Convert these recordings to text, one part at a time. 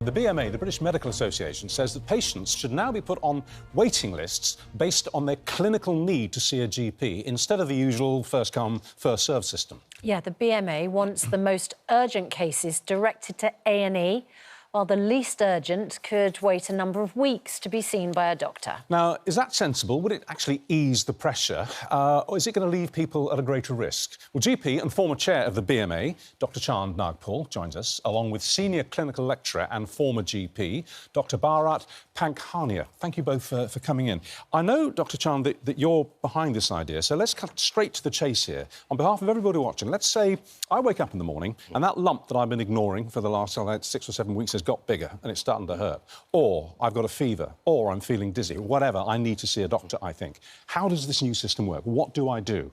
The BMA, the British Medical Association, says that patients should now be put on waiting lists based on their clinical need to see a GP instead of the usual first-come, first-served system. Yeah, the BMA wants the most urgent cases directed to A&E, while the least urgent could wait a number of weeks to be seen by a doctor. Now, is that sensible? Would it actually ease the pressure, or is it going to leave people at a greater risk? Well, GP and former chair of the BMA, Dr Chand Nagpal, joins us, along with senior clinical lecturer and former GP, Dr Bharat Pankhania. Thank you both for coming in. I know, Dr Chand, that you're behind this idea, so let's cut straight to the chase here. On behalf of everybody watching, let's say I wake up in the morning and that lump that I've been ignoring for the last 6 or 7 weeks has got bigger and it's starting to hurt. Or I've got a fever, or I'm feeling dizzy, whatever, I need to see a doctor, I think. How does this new system work? What do I do?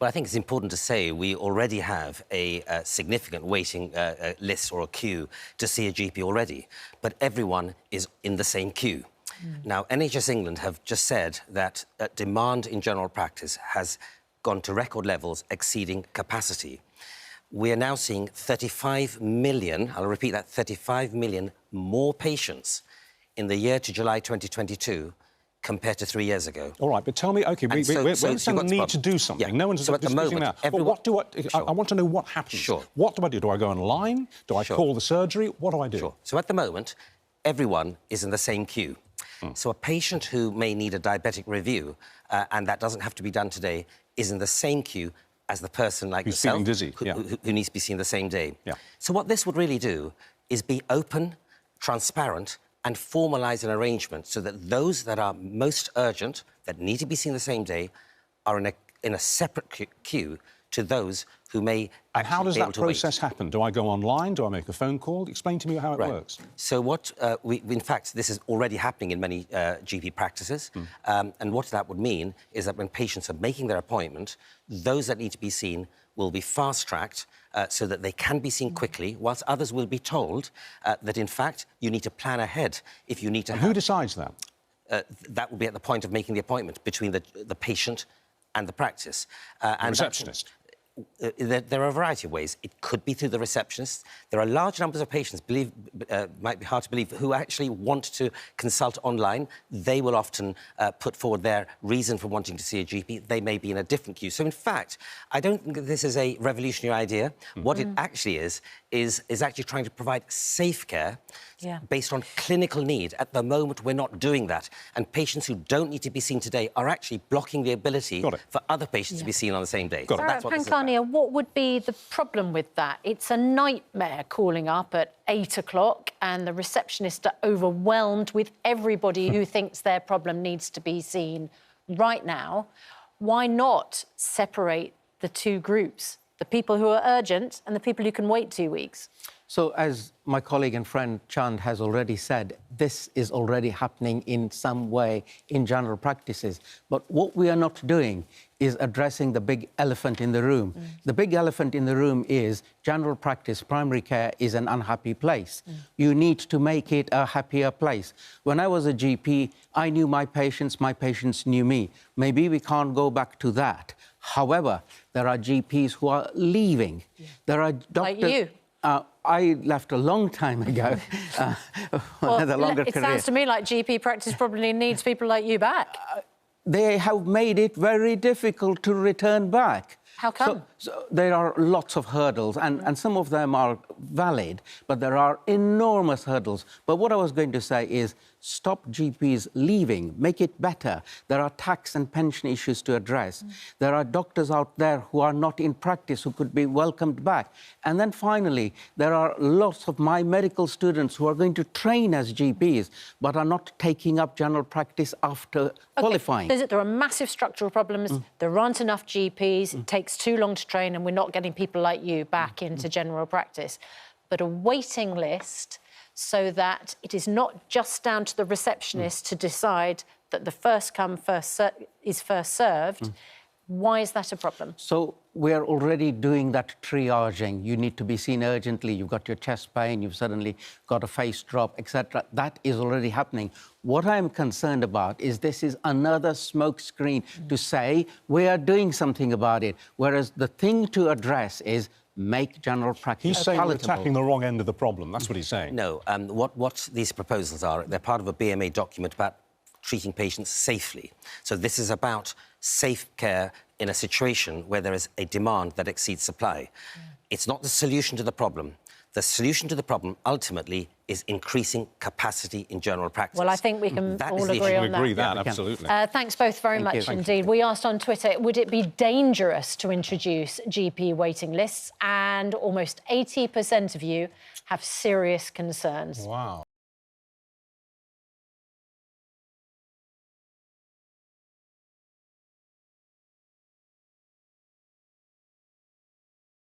Well, I think it's important to say we already have a significant waiting list or a queue to see a GP already, but everyone is in the same queue. Now, NHS England have just said that demand in general practice has gone to record levels exceeding capacity. We are now seeing 35 million, I'll repeat that, 35 million more patients in the year to July 2022 compared to 3 years ago. All right, but tell me, OK, we understand the need to do something. Yeah. No one's so at the moment, now. Well, what do I... Sure. I want to know what happens. Sure. What do I do? Do I go online? Do I call the surgery? What do I do? Sure. So at the moment, everyone is in the same queue. So a patient who may need a diabetic review, and that doesn't have to be done today, is in the same queue as the person like who's yourself, feeling dizzy. Who needs to be seen the same day. Yeah. So what this would really do is be open, transparent, and formalise an arrangement so that those that are most urgent, that need to be seen the same day, are in a separate queue to those who may And how does that process happen? Do I go online? Do I make a phone call? Explain to me how it works. So what in fact, this is already happening in many GP practices. And what that would mean is that when patients are making their appointment, those that need to be seen will be fast-tracked so that they can be seen quickly, whilst others will be told that, in fact, you need to plan ahead if you need to. And who decides that? That will be at the point of making the appointment between the patient and the practice. And receptionist. There are a variety of ways. It could be through the receptionist. There are large numbers of patients, might be hard to believe, who actually want to consult online. They will often put forward their reason for wanting to see a GP. They may be in a different queue. So, in fact, I don't think that this is a revolutionary idea. What it actually is actually trying to provide safe care based on clinical need. At the moment, we're not doing that. And patients who don't need to be seen today are actually blocking the ability for other patients to be seen on the same day. So that's what this is about. What would be the problem with that? It's a nightmare calling up at 8 o'clock and the receptionists are overwhelmed with everybody who thinks their problem needs to be seen right now. Why not separate the two groups? The people who are urgent and the people who can wait 2 weeks? So, as my colleague and friend Chand has already said, this is already happening in some way in general practices. But what we are not doing is addressing the big elephant in the room. The big elephant in the room is general practice, primary care is an unhappy place. You need to make it a happier place. When I was a GP, I knew my patients knew me. Maybe we can't go back to that. However, there are GPs who are leaving. There are doctors... Like you. I left a long time ago. Well, had a longer it career. sounds to me like GP practice probably needs people like you back. They have made it very difficult to return back. How come? So there are lots of hurdles, and some of them are valid, but there are enormous hurdles. But what I was going to say is stop GPs leaving, make it better. There are tax and pension issues to address. There are doctors out there who are not in practice who could be welcomed back. And then finally, there are lots of my medical students who are going to train as GPs, but are not taking up general practice after qualifying. There are massive structural problems. There aren't enough GPs. It takes too long to train, and we're not getting people like you back into general practice. But a waiting list so that it is not just down to the receptionist to decide that the first come, is first served. Why is that a problem? So we're already doing that triaging. You need to be seen urgently. You've got your chest pain. You've suddenly got a face drop, etc. That is already happening. What I'm concerned about is this is another smokescreen to say we are doing something about it, whereas the thing to address is make general practice He's saying we're palatable. attacking the wrong end of the problem. That's what he's saying. No, what these proposals are, they're part of a BMA document about treating patients safely. So this is about safe care in a situation where there is a demand that exceeds supply. It's not the solution to the problem. The solution to the problem, ultimately, is increasing capacity in general practice. Well, I think we can That all is the agree issue. on We that. agree that, Yeah, we can. absolutely. Thanks both very Thank much you. indeed. We asked on Twitter, would it be dangerous to introduce GP waiting lists? And almost 80% of you have serious concerns. Wow.